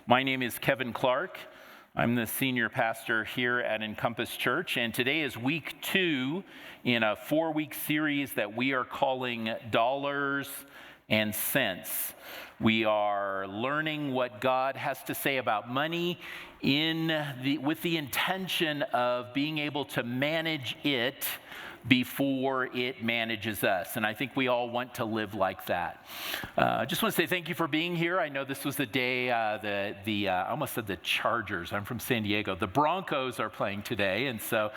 My name is Kevin Clark. I'm the senior pastor here at Encompass Church, and today is week 2 in a 4-week series that we are calling Dollars and Cents. We are learning what God has to say about money with the intention of being able to manage it before it manages us. And I think we all want to live like that. I just want to say thank you for being here. I know this was the day I almost said the Chargers. I'm from San Diego. The Broncos are playing today. And so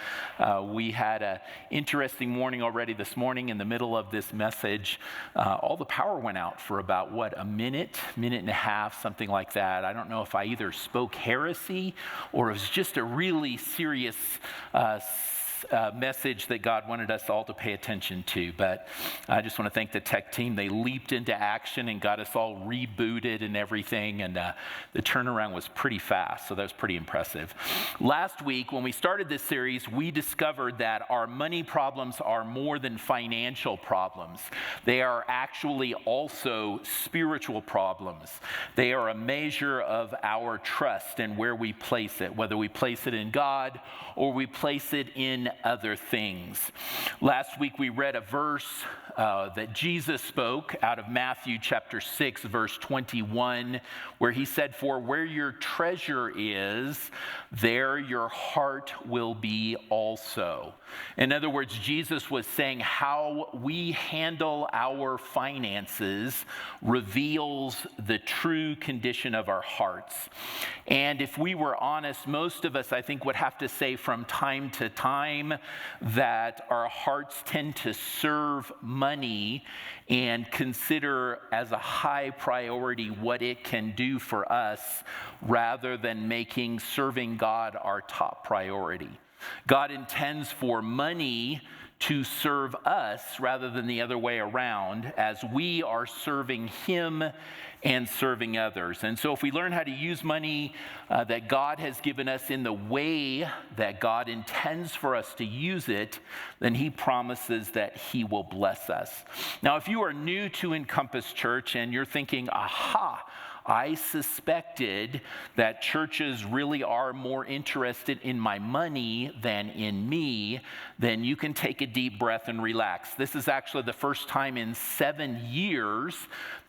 we had an interesting morning already this morning. In the middle of this message, all the power went out for about, a minute and a half, something like that. I don't know if I either spoke heresy or it was just a really serious message that God wanted us all to pay attention to. But I just want to thank the tech team. They leaped into action and got us all rebooted and everything. And the turnaround was pretty fast. So that was pretty impressive. Last week, when we started this series, we discovered that our money problems are more than financial problems. They are actually also spiritual problems. They are a measure of our trust and where we place it, whether we place it in God or we place it in other things. Last week we read a verse that Jesus spoke out of Matthew chapter 6, verse 21, where he said, "For where your treasure is, there your heart will be also." In other words, Jesus was saying how we handle our finances reveals the true condition of our hearts. And if we were honest, most of us, I think, would have to say from time to time that our hearts tend to serve money and consider as a high priority what it can do for us rather than making serving God our top priority. God intends for money to serve us rather than the other way around as we are serving Him and serving others. And so if we learn how to use money that God has given us in the way that God intends for us to use it, then He promises that He will bless us. Now, if you are new to Encompass Church and you're thinking, aha, I suspected that churches really are more interested in my money than in me, then you can take a deep breath and relax. This is actually the first time in 7 years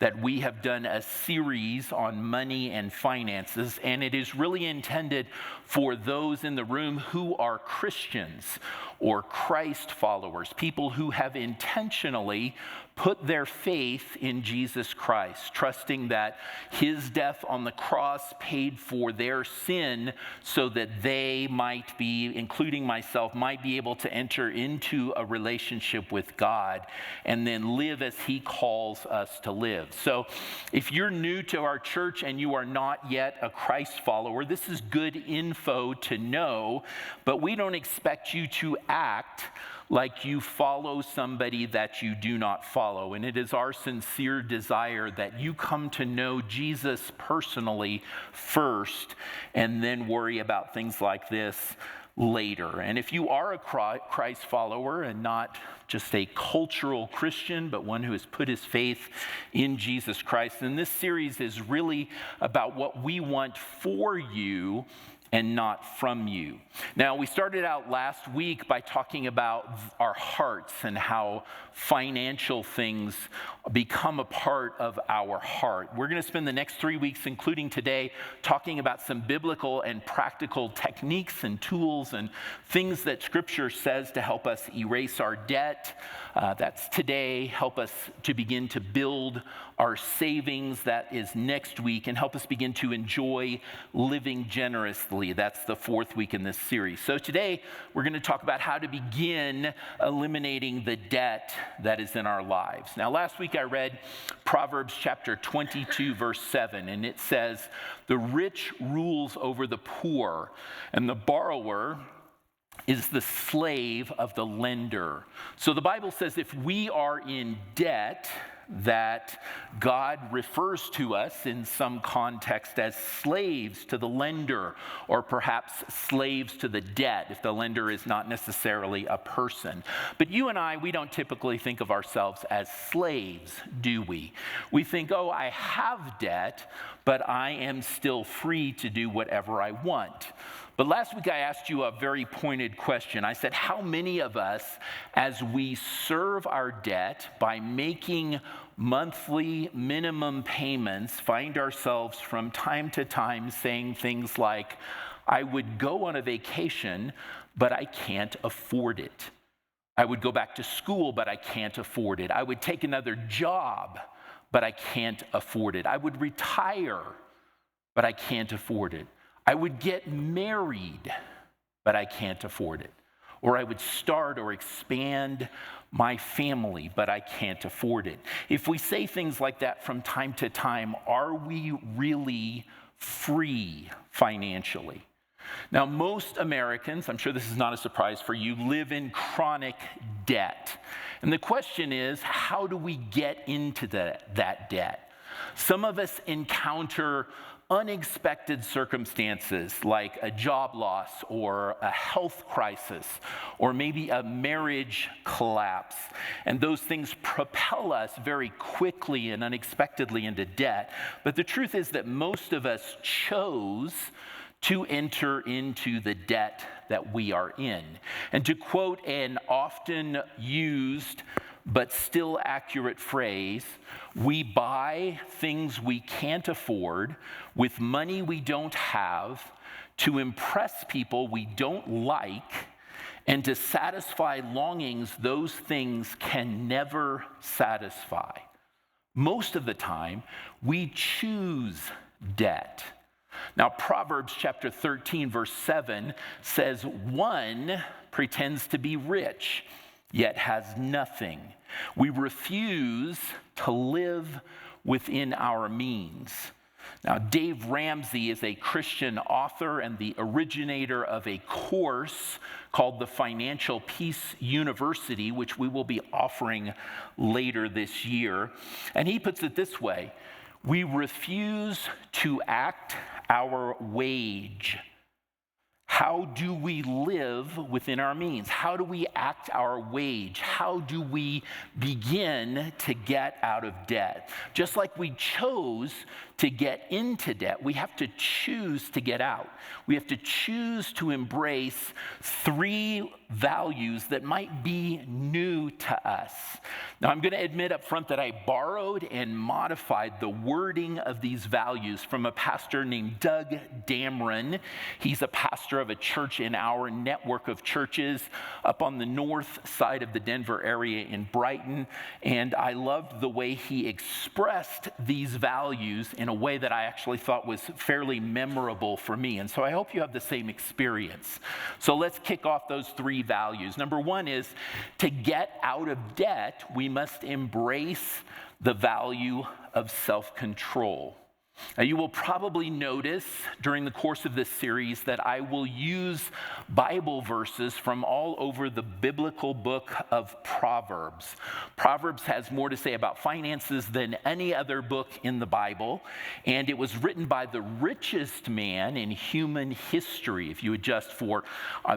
that we have done a series on money and finances, and it is really intended for those in the room who are Christians or Christ followers, people who have intentionally put their faith in Jesus Christ, trusting that His death on the cross paid for their sin so that they might be, including myself, might be able to enter into a relationship with God and then live as He calls us to live. So if you're new to our church and you are not yet a Christ follower, this is good info to know, but we don't expect you to act like you follow somebody that you do not follow. And it is our sincere desire that you come to know Jesus personally first and then worry about things like this later. And if you are a Christ follower and not just a cultural Christian, but one who has put his faith in Jesus Christ, then this series is really about what we want for you and not from you. Now, we started out last week by talking about our hearts and how financial things become a part of our heart. We're going to spend the next 3 weeks, including today, talking about some biblical and practical techniques and tools and things that Scripture says to help us erase our debt. That's today. Help us to begin to build our savings. That is next week, and help us begin to enjoy living generously. That's the 4th week in this series. So today we're going to talk about how to begin eliminating the debt that is in our lives. Now, last week I read Proverbs chapter 22, verse 7, and it says, "The rich rules over the poor, and the borrower is the slave of the lender." So the Bible says if we are in debt, that God refers to us in some context as slaves to the lender, or perhaps slaves to the debt, if the lender is not necessarily a person. But you and I, we don't typically think of ourselves as slaves, do we? We think, oh, I have debt, but I am still free to do whatever I want. But last week I asked you a very pointed question. I said, how many of us, as we serve our debt by making monthly minimum payments, find ourselves from time to time saying things like, I would go on a vacation, but I can't afford it. I would go back to school, but I can't afford it. I would take another job, but I can't afford it. I would retire, but I can't afford it. I would get married, but I can't afford it. Or I would start or expand my family, but I can't afford it. If we say things like that from time to time, are we really free financially? Now, most Americans, I'm sure this is not a surprise for you, live in chronic debt. And the question is, how do we get into that debt? Some of us encounter unexpected circumstances like a job loss or a health crisis or maybe a marriage collapse. And those things propel us very quickly and unexpectedly into debt. But the truth is that most of us chose to enter into the debt that we are in. And to quote an often used but still accurate phrase, we buy things we can't afford with money we don't have to impress people we don't like and to satisfy longings those things can never satisfy. Most of the time, we choose debt. Now, Proverbs chapter 13, verse 7 says, one pretends to be rich, yet has nothing. We refuse to live within our means. Now, Dave Ramsey is a Christian author and the originator of a course called the Financial Peace University, which we will be offering later this year. And he puts it this way: we refuse to act our wage. How do we live within our means? How do we act our wage? How do we begin to get out of debt? Just like we chose to get into debt, we have to choose to get out. We have to choose to embrace three values that might be new to us. Now, I'm going to admit up front that I borrowed and modified the wording of these values from a pastor named Doug Damron. He's a pastor of a church in our network of churches up on the north side of the Denver area in Brighton. And I loved the way he expressed these values in a way that I actually thought was fairly memorable for me. And so I hope you have the same experience. So let's kick off those three values. Number one is to get out of debt, we must embrace the value of self-control. Now, you will probably notice during the course of this series that I will use Bible verses from all over the biblical book of Proverbs. Proverbs has more to say about finances than any other book in the Bible, and it was written by the richest man in human history. If you adjust for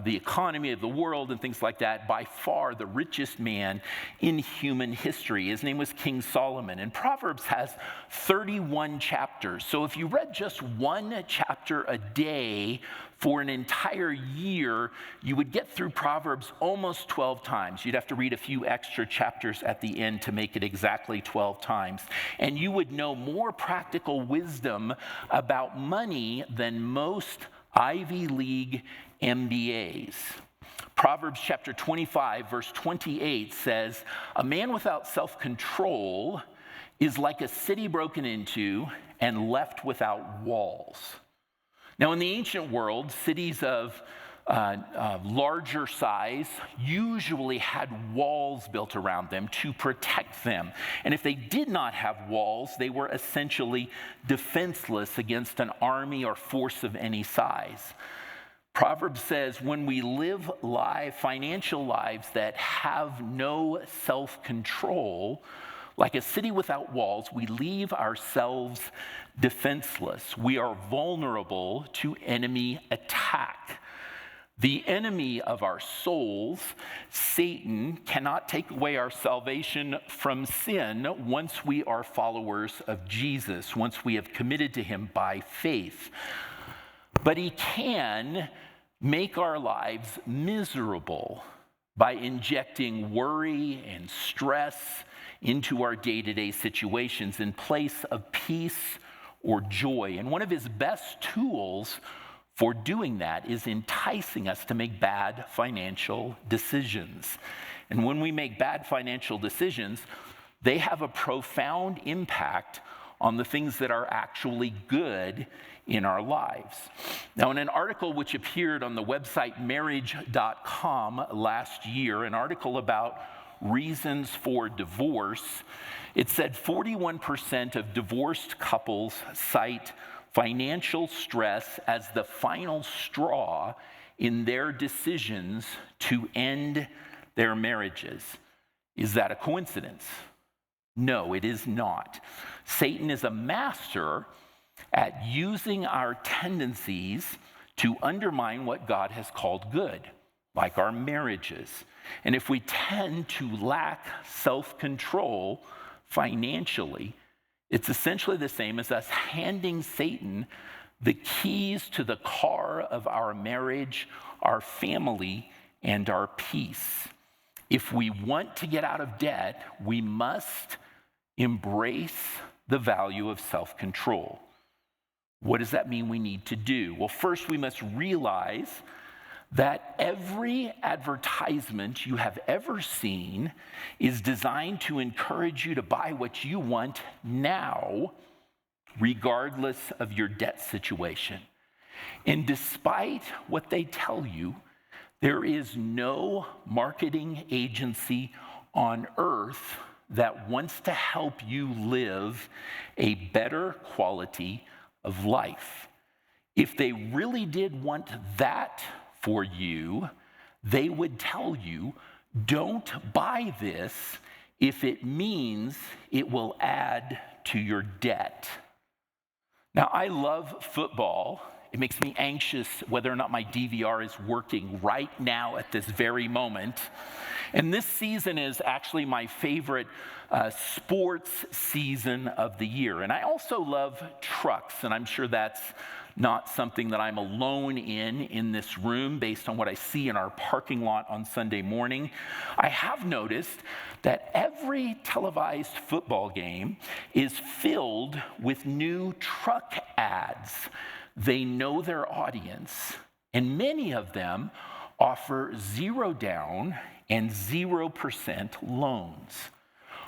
the economy of the world and things like that, by far the richest man in human history. His name was King Solomon, and Proverbs has 31 chapters. So if you read just one chapter a day for an entire year, you would get through Proverbs almost 12 times. You'd have to read a few extra chapters at the end to make it exactly 12 times. And you would know more practical wisdom about money than most Ivy League MBAs. Proverbs chapter 25, verse 28 says, "A man without self-control is like a city broken into and left without walls." Now, in the ancient world, cities of larger size usually had walls built around them to protect them. And if they did not have walls, they were essentially defenseless against an army or force of any size. Proverbs says when we live financial lives that have no self-control, Like a city without walls, we leave ourselves defenseless. We are vulnerable to enemy attack. The enemy of our souls, Satan, cannot take away our salvation from sin once we are followers of Jesus, once we have committed to him by faith. But he can make our lives miserable by injecting worry and stress into our day-to-day situations in place of peace or joy. And one of his best tools for doing that is enticing us to make bad financial decisions. And when we make bad financial decisions, they have a profound impact on the things that are actually good in our lives. Now, in an article which appeared on the website marriage.com last year, an article about reasons for divorce, it said 41% of divorced couples cite financial stress as the final straw in their decisions to end their marriages. Is that a coincidence? No, it is not. Satan is a master at using our tendencies to undermine what God has called good, like our marriages. And if we tend to lack self-control financially, it's essentially the same as us handing Satan the keys to the car of our marriage, our family, and our peace. If we want to get out of debt, we must embrace the value of self-control. What does that mean we need to do? Well, first, we must realize that every advertisement you have ever seen is designed to encourage you to buy what you want now, regardless of your debt situation. And despite what they tell you, there is no marketing agency on earth that wants to help you live a better quality of life. If they really did want that for you, they would tell you, don't buy this if it means it will add to your debt. Now, I love football. It makes me anxious whether or not my DVR is working right now at this very moment. And this season is actually my favorite sports season of the year. And I also love trucks, and I'm sure that's not something that I'm alone in this room based on what I see in our parking lot on Sunday morning. I have noticed that every televised football game is filled with new truck ads. They know their audience, and many of them offer 0 down and 0% loans.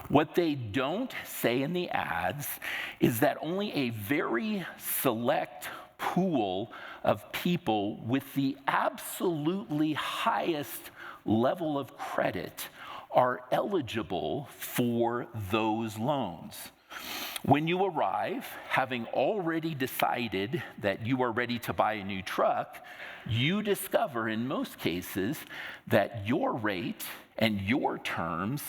What they don't say in the ads is that only a very select pool of people with the absolutely highest level of credit are eligible for those loans. When you arrive, having already decided that you are ready to buy a new truck, you discover in most cases that your rate and your terms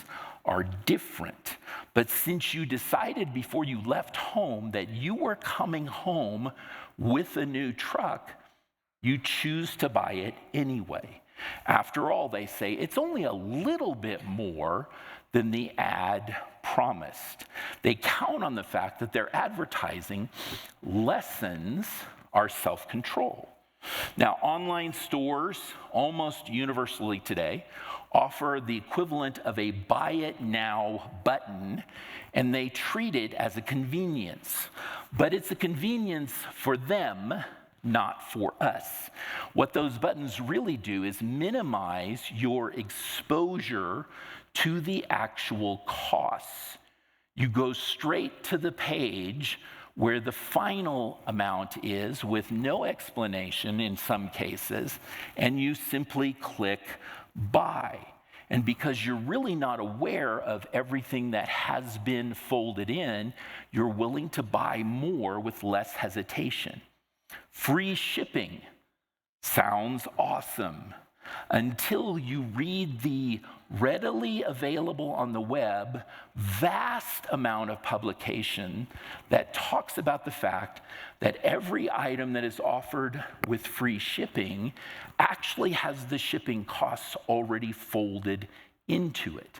are different. But since you decided before you left home that you were coming home with a new truck, you choose to buy it anyway. After all, they say, it's only a little bit more than the ad promised. They count on the fact that their advertising lessens our self-control. Now, online stores almost universally today offer the equivalent of a buy it now button, and they treat it as a convenience. But it's a convenience for them, not for us. What those buttons really do is minimize your exposure to the actual costs. You go straight to the page where the final amount is with no explanation in some cases, and you simply click buy. And because you're really not aware of everything that has been folded in, you're willing to buy more with less hesitation. Free shipping sounds awesome. until you read the readily available on the web vast amount of publication that talks about the fact that every item that is offered with free shipping actually has the shipping costs already folded into it.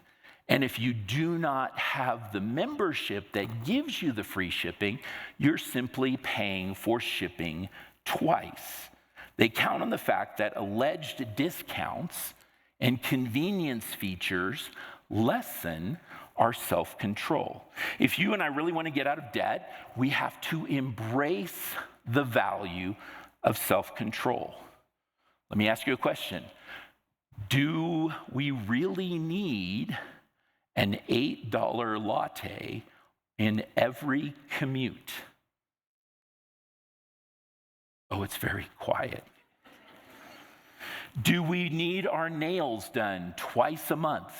And if you do not have the membership that gives you the free shipping, you're simply paying for shipping twice. They count on the fact that alleged discounts and convenience features lessen our self-control. If you and I really want to get out of debt, we have to embrace the value of self-control. Let me ask you a question. Do we really need an $8 latte in every commute? Oh, it's very quiet. Do we need our nails done twice a month?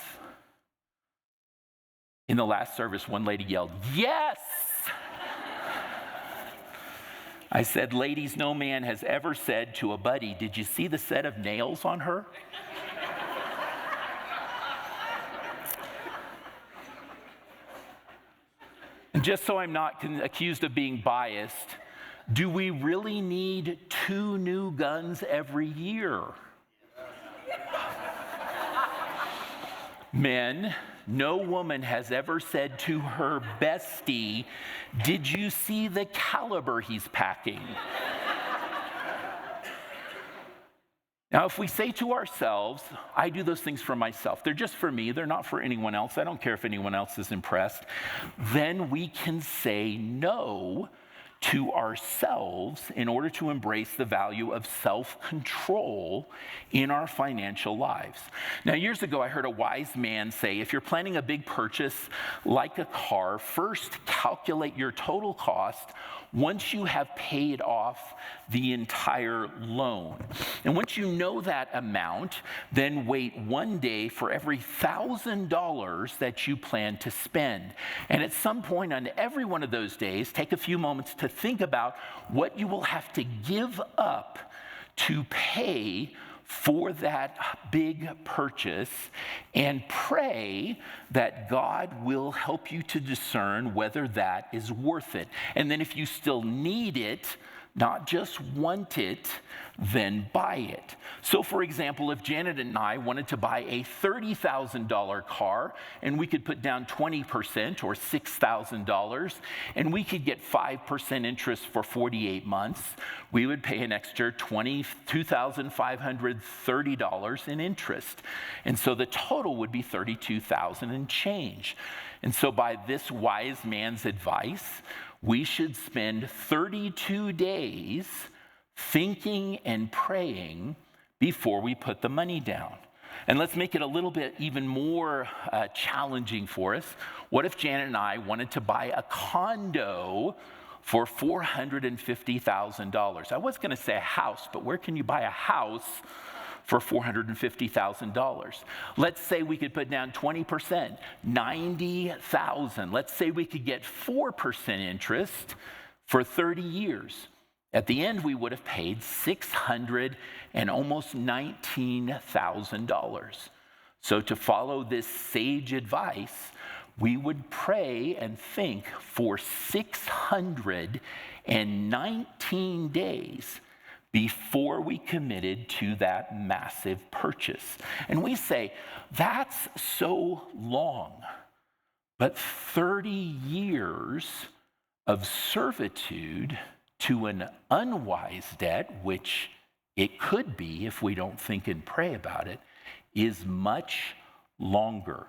In the last service, one lady yelled, "Yes!" I said, "Ladies, no man has ever said to a buddy, 'Did you see the set of nails on her?'" And just so I'm not accused of being biased, do we really need 2 new guns every year? Men, no woman has ever said to her bestie, "Did you see the caliber he's packing?" Now, if we say to ourselves, "I do those things for myself, they're just for me, they're not for anyone else, I don't care if anyone else is impressed," then we can say no to ourselves in order to embrace the value of self-control in our financial lives. Now, years ago, I heard a wise man say, if you're planning a big purchase like a car, first calculate your total cost once you have paid off the entire loan. And once you know that amount, then wait 1 day for every $1,000 that you plan to spend. And at some point on every one of those days, take a few moments to think about what you will have to give up to pay for that big purchase, and pray that God will help you to discern whether that is worth it. And then if you still need it, not just want it, then buy it. So for example, if Janet and I wanted to buy a $30,000 car and we could put down 20% or $6,000 and we could get 5% interest for 48 months, we would pay an extra $22,530 in interest. And so the total would be $32,000 and change. And so by this wise man's advice, we should spend 32 days thinking and praying before we put the money down. And let's make it a little bit even more challenging for us. What if Janet and I wanted to buy a condo for $450,000? I was going to say a house, but where can you buy a house for $450,000? Let's say we could put down 20%, $90,000. Let's say we could get 4% interest for 30 years. At the end, we would have paid $600,000 and almost $19,000. So to follow this sage advice, we would pray and think for 619 days before we committed to that massive purchase. And we say, that's so long, but 30 years of servitude to an unwise debt, which it could be if we don't think and pray about it, is much longer.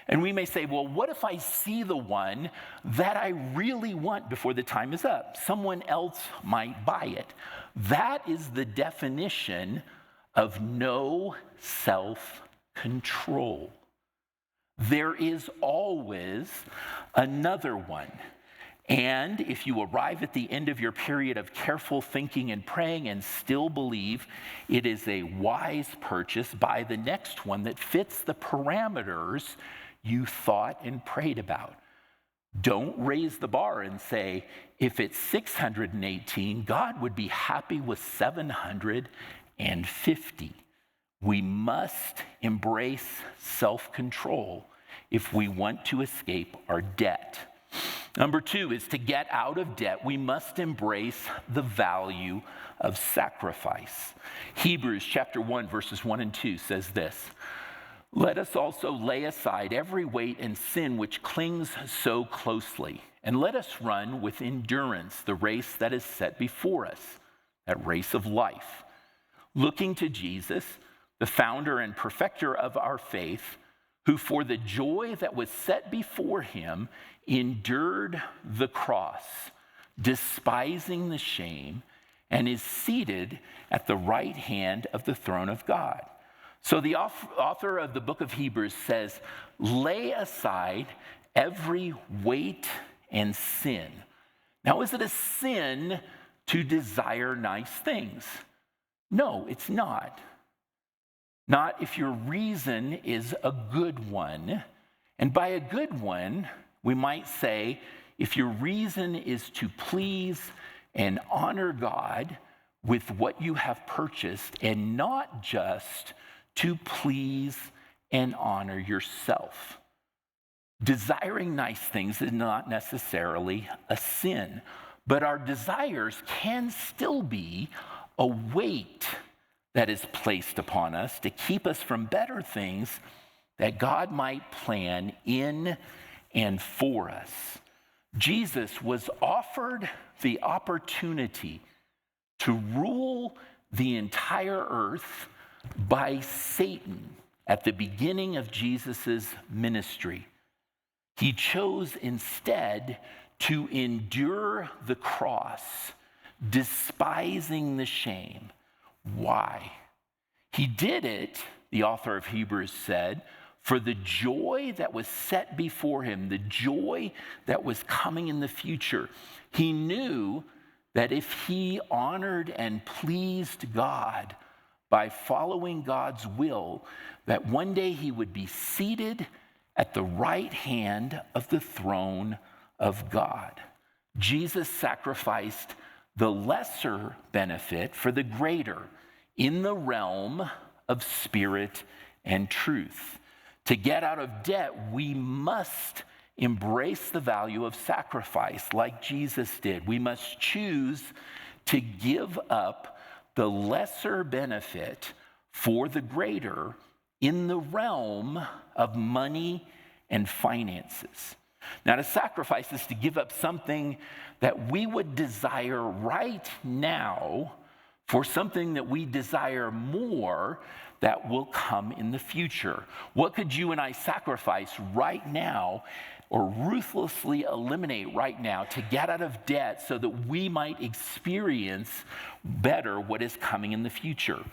And we may say, well, what if I see the one that I really want before the time is up? Someone else might buy it. That is the definition of no self-control. There is always another one. And if you arrive at the end of your period of careful thinking and praying and still believe it is a wise purchase, buy the next one that fits the parameters you thought and prayed about. Don't raise the bar and say, if it's 618, God would be happy with 750. we must embrace self-control if we want to escape our debt. Number 2 is to get out of debt, we must embrace the value of sacrifice. Hebrews chapter 1, verses 1 and 2 says this, "Let us also lay aside every weight and sin which clings so closely, and let us run with endurance the race that is set before us, that race of life, looking to Jesus, the founder and perfecter of our faith, who for the joy that was set before him endured the cross, despising the shame, and is seated at the right hand of the throne of God." So the author of the book of Hebrews says, lay aside every weight and sin. Now, is it a sin to desire nice things? No, it's not. Not if your reason is a good one. And by a good one, we might say, if your reason is to please and honor God with what you have purchased and not just to please and honor yourself. Desiring nice things is not necessarily a sin, but our desires can still be a weight that is placed upon us to keep us from better things that God might plan in and for us. Jesus was offered the opportunity to rule the entire earth by Satan at the beginning of Jesus' ministry. He chose instead to endure the cross, despising the shame. Why? He did it, the author of Hebrews said, for the joy that was set before him, the joy that was coming in the future. He knew that if he honored and pleased God by following God's will, that one day he would be seated at the right hand of the throne of God. Jesus sacrificed the lesser benefit for the greater in the realm of spirit and truth. To get out of debt, we must embrace the value of sacrifice like Jesus did. We must choose to give up the lesser benefit for the greater in the realm of money and finances. Now, to sacrifice is to give up something that we would desire right now for something that we desire more that will come in the future. What could you and I sacrifice right now or ruthlessly eliminate right now to get out of debt so that we might experience better what is coming in the future?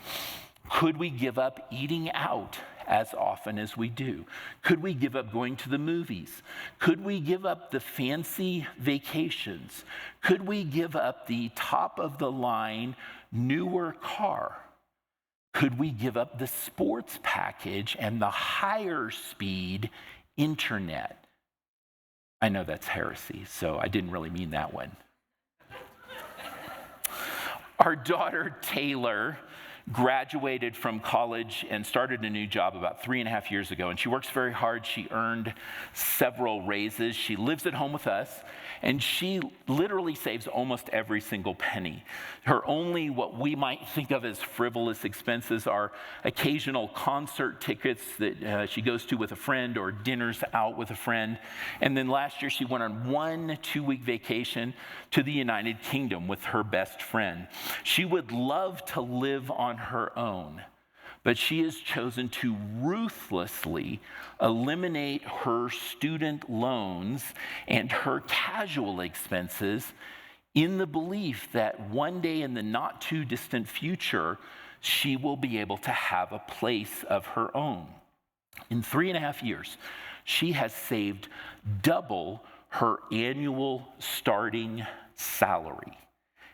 Could we give up eating out as often as we do? Could we give up going to the movies? Could we give up the fancy vacations? Could we give up the top of the line newer car? Could we give up the sports package and the higher speed internet? I know that's heresy, so I didn't really mean that one. Our daughter, Taylor, graduated from college and started a new job about 3.5 years ago. And she works very hard. She earned several raises. She lives at home with us, and she literally saves almost every single penny. Her only what we might think of as frivolous expenses are occasional concert tickets that she goes to with a friend or dinners out with a friend. And then last year she went on 1 2-week vacation to the United Kingdom with her best friend. She would love to live on her own, but she has chosen to ruthlessly eliminate her student loans and her casual expenses in the belief that one day in the not too distant future, she will be able to have a place of her own. In 3.5 years, she has saved double her annual starting salary.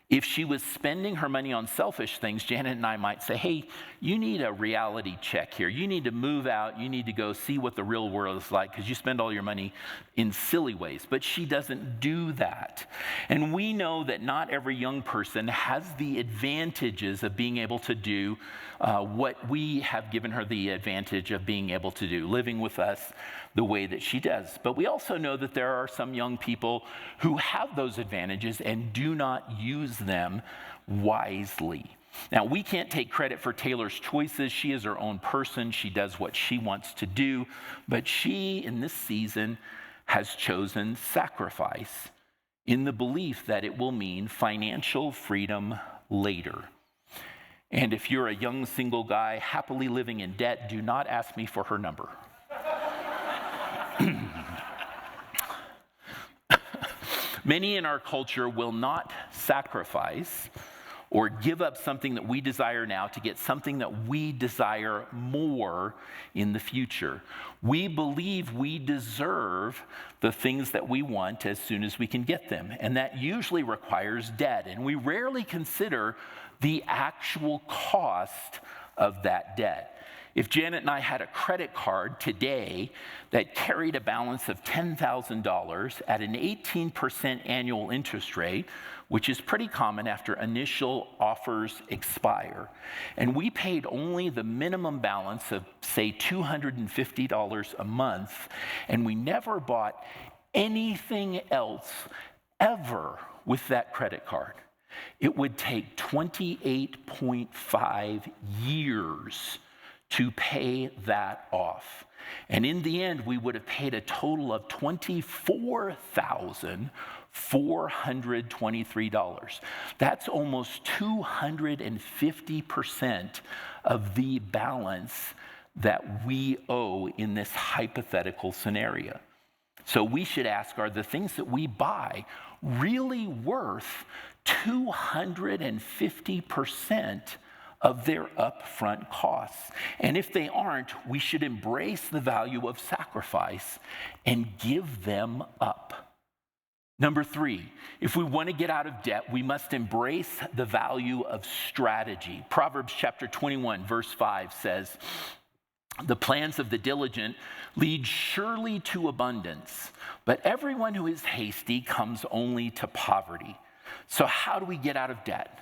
If she was spending her money on selfish things, Janet and I might say, hey, you need a reality check here. You need to move out. You need to go see what the real world is like because you spend all your money in silly ways. But she doesn't do that. And we know that not every young person has the advantages of being able to do what we have given her the advantage of being able to do, living with us the way that she does. But we also know that there are some young people who have those advantages and do not use them wisely. Now, we can't take credit for Taylor's choices. She is her own person. She does what she wants to do. But she, in this season, has chosen sacrifice in the belief that it will mean financial freedom later. And if you're a young single guy happily living in debt, do not ask me for her number. Many in our culture will not sacrifice or give up something that we desire now to get something that we desire more in the future. We believe we deserve the things that we want as soon as we can get them, and that usually requires debt, and we rarely consider the actual cost of that debt. If Janet and I had a credit card today that carried a balance of $10,000 at an 18% annual interest rate, which is pretty common after initial offers expire, and we paid only the minimum balance of, say, $250 a month, and we never bought anything else ever with that credit card, it would take 28.5 years to pay that off. And in the end, we would have paid a total of $24,423. That's almost 250% of the balance that we owe in this hypothetical scenario. So we should ask, are the things that we buy really worth 250% of their upfront costs? And if they aren't, we should embrace the value of sacrifice and give them up. Number 3, if we want to get out of debt, we must embrace the value of strategy. Proverbs chapter 21, verse 5 says, "The plans of the diligent lead surely to abundance, but everyone who is hasty comes only to poverty." So how do we get out of debt?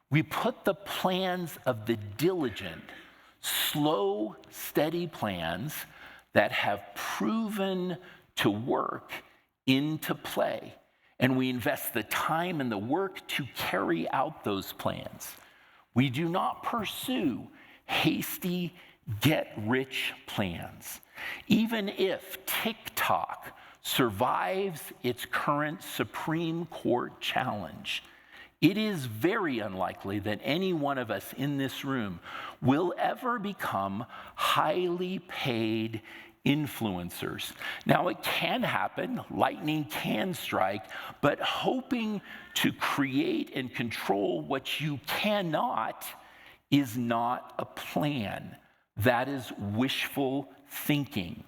We put the plans of the diligent, slow, steady plans that have proven to work into play. And we invest the time and the work to carry out those plans. We do not pursue hasty, get-rich plans. Even if TikTok survives its current Supreme Court challenge, it is very unlikely that any one of us in this room will ever become highly paid influencers. Now, it can happen, lightning can strike, but hoping to create and control what you cannot is not a plan. That is wishful thinking.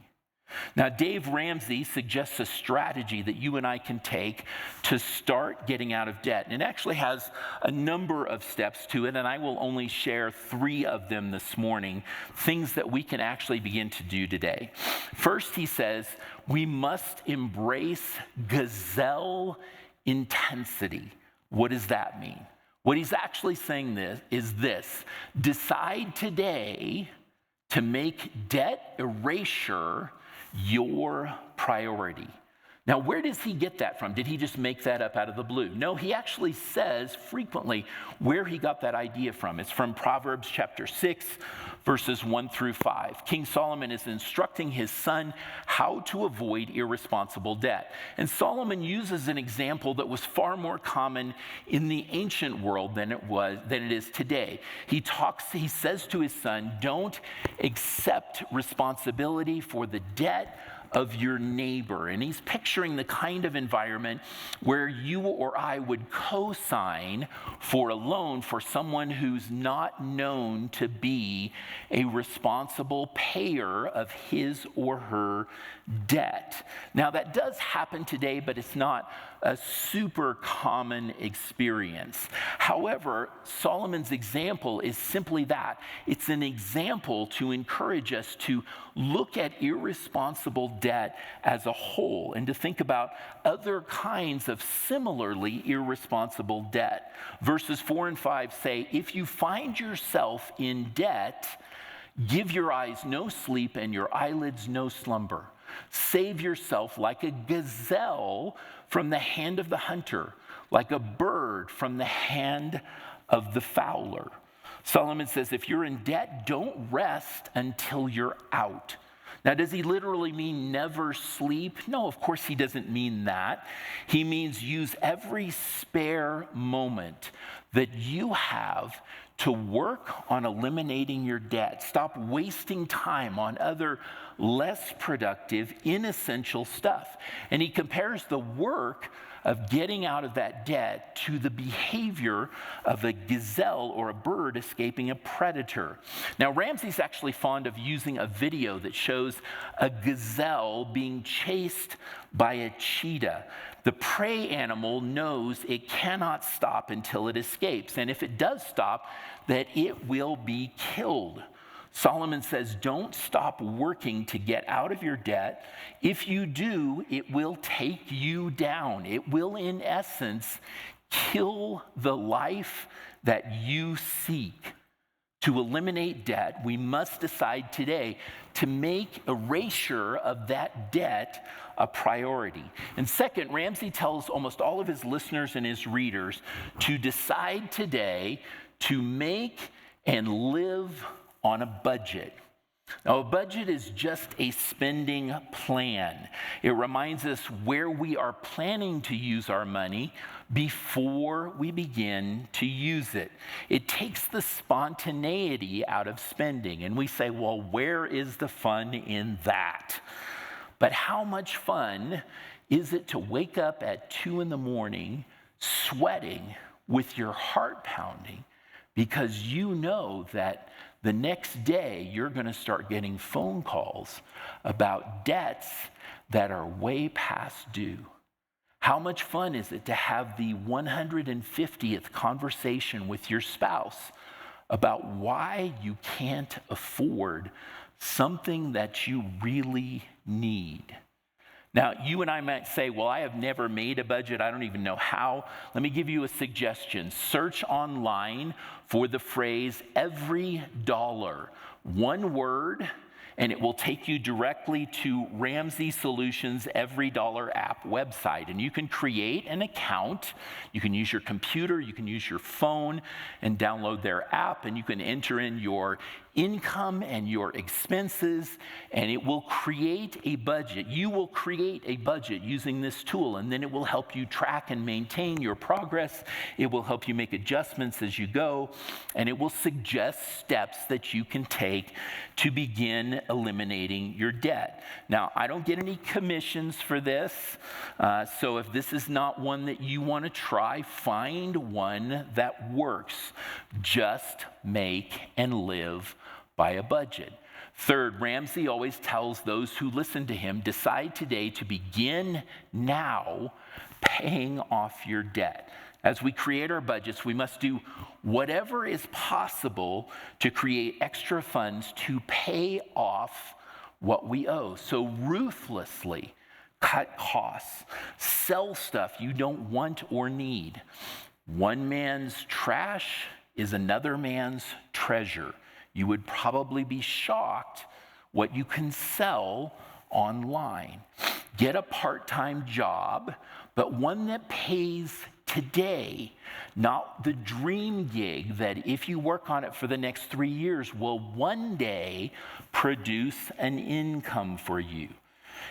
Now, Dave Ramsey suggests a strategy that you and I can take to start getting out of debt. And it actually has a number of steps to it, and I will only share 3 of them this morning, things that we can actually begin to do today. First, he says, we must embrace gazelle intensity. What does that mean? What he's actually saying is this: decide today to make debt erasure your priority. Now, where does he get that from? Did he just make that up out of the blue? No, he actually says frequently where he got that idea from. It's from Proverbs chapter 6, verses 1 through 5. King Solomon is instructing his son how to avoid irresponsible debt. And Solomon uses an example that was far more common in the ancient world than it is today. He says to his son, don't accept responsibility for the debt of your neighbor. And he's picturing the kind of environment where you or I would co-sign for a loan for someone who's not known to be a responsible payer of his or her debt. Now, that does happen today, but it's not a super common experience. However, Solomon's example is simply that. It's an example to encourage us to look at irresponsible debt as a whole and to think about other kinds of similarly irresponsible debt. Verses 4 and 5 say, if you find yourself in debt, give your eyes no sleep and your eyelids no slumber. Save yourself like a gazelle from the hand of the hunter, like a bird from the hand of the fowler. Solomon says, if you're in debt, don't rest until you're out. Now, does he literally mean never sleep? No, of course he doesn't mean that. He means use every spare moment that you have to work on eliminating your debt. Stop wasting time on other less productive, inessential stuff. And he compares the work of getting out of that debt to the behavior of a gazelle or a bird escaping a predator. Now, Ramsey's actually fond of using a video that shows a gazelle being chased by a cheetah. The prey animal knows it cannot stop until it escapes, and if it does stop, that it will be killed. Solomon says, don't stop working to get out of your debt. If you do, it will take you down. It will, in essence, kill the life that you seek. To eliminate debt, we must decide today to make erasure of that debt a priority. And second, Ramsey tells almost all of his listeners and his readers to decide today to make and live on a budget. Now, a budget is just a spending plan. It reminds us where we are planning to use our money before we begin to use it. It takes the spontaneity out of spending, and we say, well, where is the fun in that? But how much fun is it to wake up at 2 a.m. sweating with your heart pounding because you know that the next day you're going to start getting phone calls about debts that are way past due? How much fun is it to have the 150th conversation with your spouse about why you can't afford something that you really need? Now, you and I might say, well, I have never made a budget. I don't even know how. Let me give you a suggestion. Search online for the phrase every dollar, one word, and it will take you directly to Ramsey Solutions Every Dollar app website. And you can create an account. You can use your computer, you can use your phone and download their app, and you can enter in your income and your expenses, and it will create a budget. You will create a budget using this tool, and then it will help you track and maintain your progress. It will help you make adjustments as you go, and it will suggest steps that you can take to begin eliminating your debt. Now, I don't get any commissions for this, so if this is not one that you want to try, find one that works. Just make and live by a budget. Third, Ramsey always tells those who listen to him, decide today to begin now paying off your debt. As we create our budgets, we must do whatever is possible to create extra funds to pay off what we owe. So ruthlessly cut costs, sell stuff you don't want or need. One man's trash is another man's treasure. You would probably be shocked what you can sell online. Get a part-time job, but one that pays today, not the dream gig that if you work on it for the next 3 years will one day produce an income for you.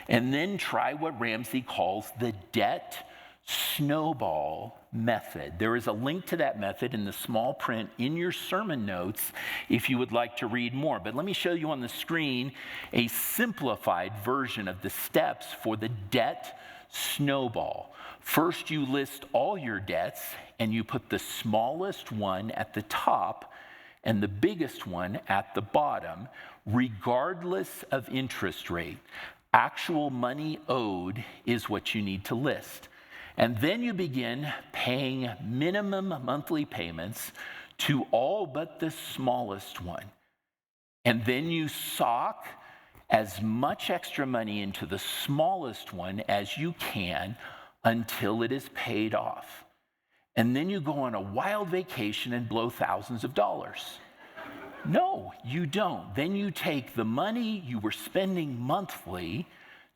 And then try what Ramsey calls the debt snowball method. There is a link to that method in the small print in your sermon notes if you would like to read more. But let me show you on the screen a simplified version of the steps for the debt snowball. First, you list all your debts and you put the smallest one at the top and the biggest one at the bottom, regardless of interest rate. Actual money owed is what you need to list. And then you begin paying minimum monthly payments to all but the smallest one. And then you sock as much extra money into the smallest one as you can until it is paid off. And then you go on a wild vacation and blow thousands of dollars. No, you don't. Then you take the money you were spending monthly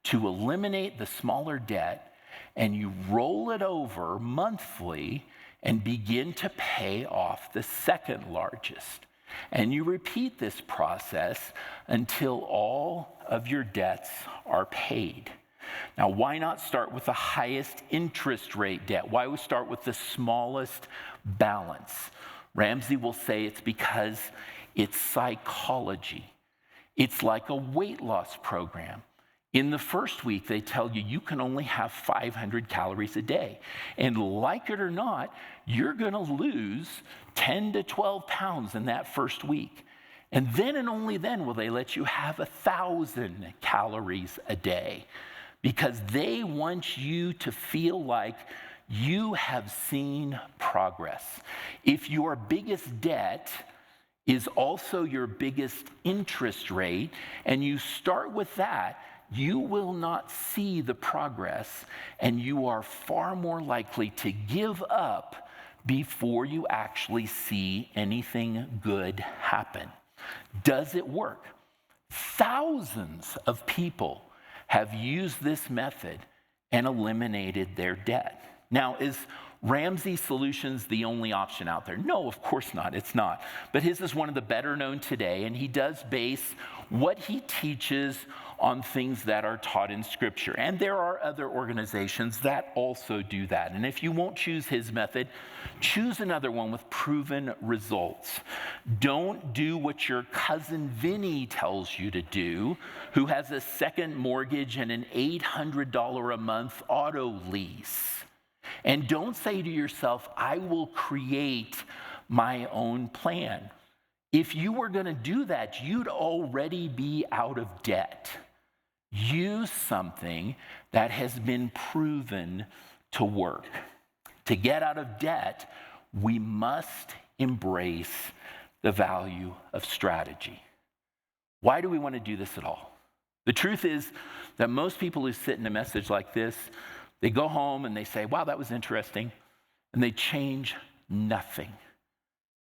to eliminate the smaller debt, and you roll it over monthly and begin to pay off the second largest. And you repeat this process until all of your debts are paid. Now, why not start with the highest interest rate debt? Why would we start with the smallest balance? Ramsey will say it's because it's psychology. It's like a weight loss program. In the first week, they tell you you can only have 500 calories a day. And like it or not, you're going to lose 10 to 12 pounds in that first week. And then and only then will they let you have 1,000 calories a day, because they want you to feel like you have seen progress. If your biggest debt is also your biggest interest rate, and you start with that, you will not see the progress, and you are far more likely to give up before you actually see anything good happen. Does it work? Thousands of people have used this method and eliminated their debt. Now, is Ramsey Solutions the only option out there? No, of course not. It's not. But his is one of the better known today, and he does base what he teaches on things that are taught in Scripture. And there are other organizations that also do that. And if you won't choose his method, choose another one with proven results. Don't do what your cousin Vinny tells you to do, who has a second mortgage and an $800 a month auto lease. And don't say to yourself, I will create my own plan. If you were going to do that, you'd already be out of debt. Use something that has been proven to work. To get out of debt, we must embrace the value of strategy. Why do we want to do this at all? The truth is that most people who sit in a message like this, they go home and they say, wow, that was interesting, and they change nothing.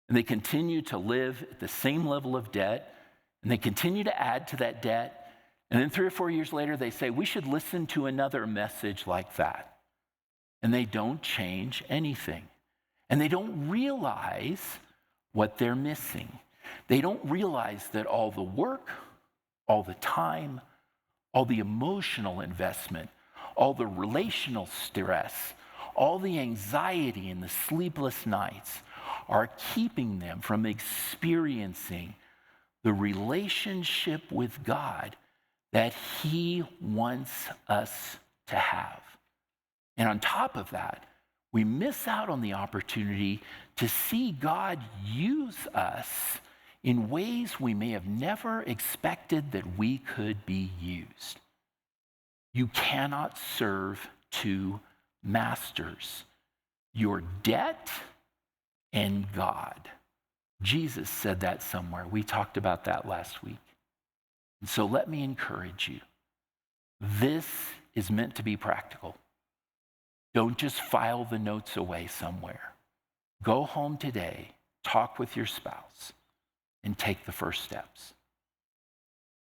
And they continue to live at the same level of debt, and they continue to add to that debt. And then 3 or 4 years later, they say, we should listen to another message like that. And they don't change anything. And they don't realize what they're missing. They don't realize that all the work, all the time, all the emotional investment, all the relational stress, all the anxiety and the sleepless nights are keeping them from experiencing the relationship with God that He wants us to have. And on top of that, we miss out on the opportunity to see God use us in ways we may have never expected that we could be used. You cannot serve two masters, your debt and God. Jesus said that somewhere. We talked about that last week. And so let me encourage you. This is meant to be practical. Don't just file the notes away somewhere. Go home today, talk with your spouse, and take the first steps.